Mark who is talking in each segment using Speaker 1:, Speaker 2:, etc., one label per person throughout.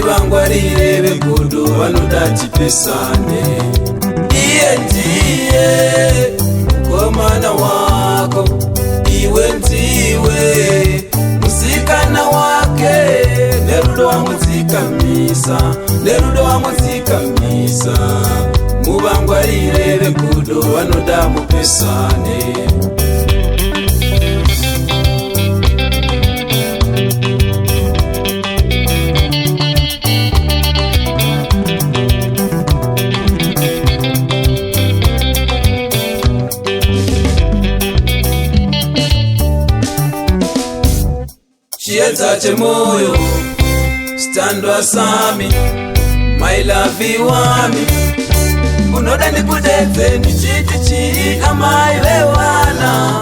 Speaker 1: tivangwarire vegodo vanoda tipesane. Iye ndiye mukomana wako, iwe ndiwe musikana wake, nerudo wamudzikamisa, nerudo wamudzikamisa. Muvangwarire vegodo vanoda mupesane. Chiedza chemoyo standwa sami, my love wami, unoda nikudedze nichiti chii amai vewana,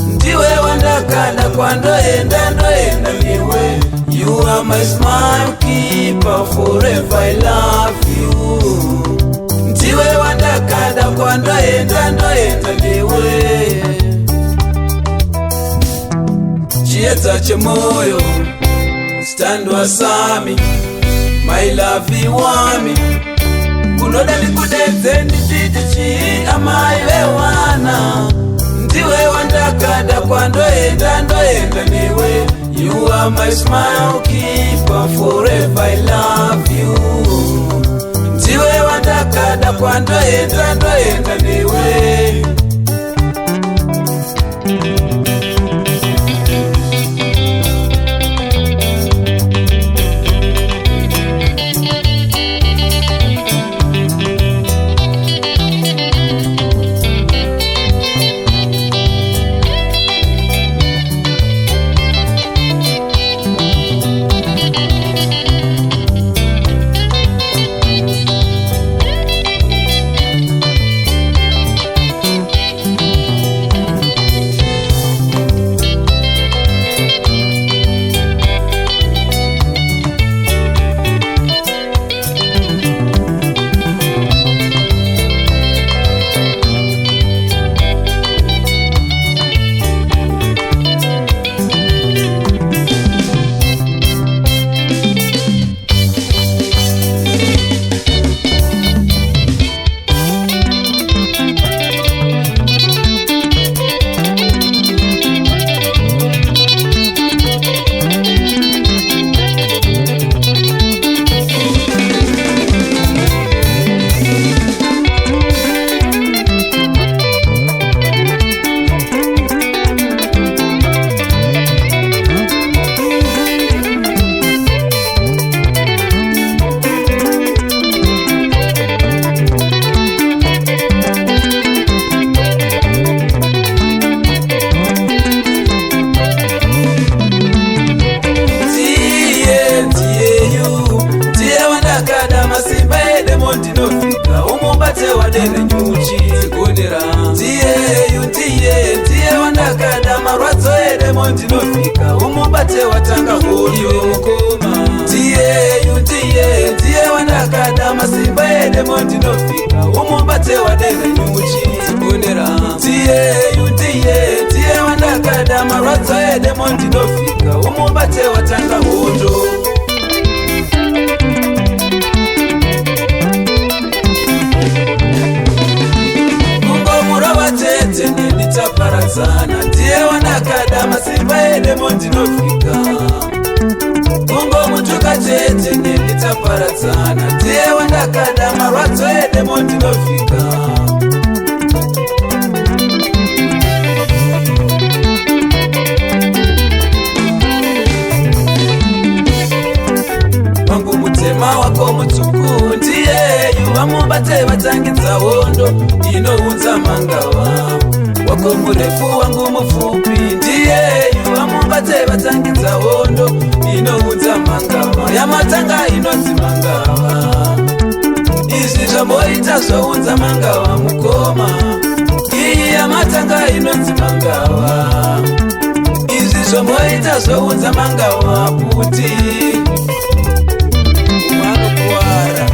Speaker 1: ndiwe wandakada kwandoenda ndoenda niwe. You are my smile keeper, forever I love you. Ndiwe wandakada kwandoenda ndoenda niwe. Chiedza chemoyo standwa sami, my love wami, unoda nikudedze nichiti chii amai vewana, ndiwe wandakada kwandoenda ndoenda niwe. You are my smile keeper, forever I love you. Ndiwe wandakada kwandoenda ndoenda niwe. Masimba edemo ndinofika, umubate wadene nyuchi zigonera. Ndiye wandakada marwadzo edemo ndinofika, umubate watanga hoyo mukoma. Ndiye wandakada masimba edemo ndinofika, umubate wadene nyuchi zigonera. Ndiye wandakada marwadzo edemo ndinofika, umubate watanga hoyo. Nitaparadzana, ndiye wandakada masimba edemo ndinofika. Kungo mutuka chete nitaparadzana, ndiye wandakada marwadzo edemo ndinofika. Wangu mutema wako mutuku, ndiye vamubate vatangidza hondo inounza mangawa. Wako murefu wangu mufupi, ndiye vamubate vatangidza hondo inounza mangawa. Yamatanga inonzi mangawa, izvi zvamboita zvounza mangawa mukoma. Iyi yamatanga inonzi mangawa, izvi zvamboita zvounza mangawa kuti manokuwara.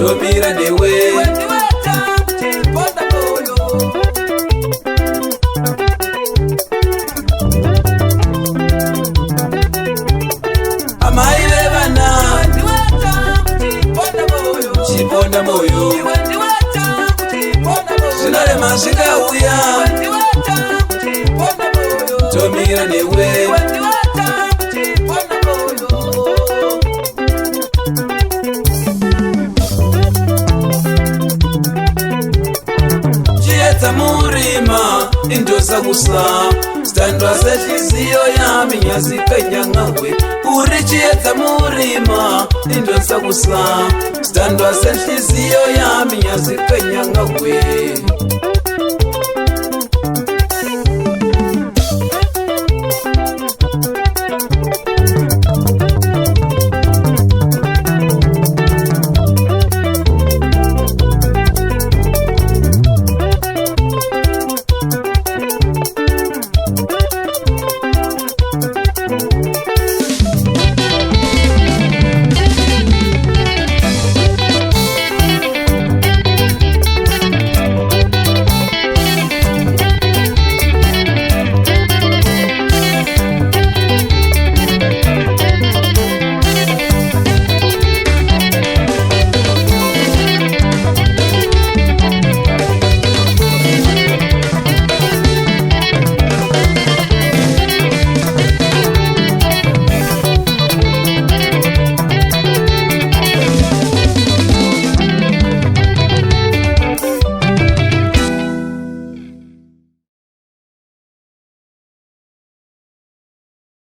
Speaker 1: tomira newe amai vevana chiponda moyo zvinarema zvikauya tomira newe chiedza murima indosa kusa standwa sehliziyo yami nyazikenyangahwe uri chiedza murima indosa kusa standwa sehliziyo yami nyazikenyangahwe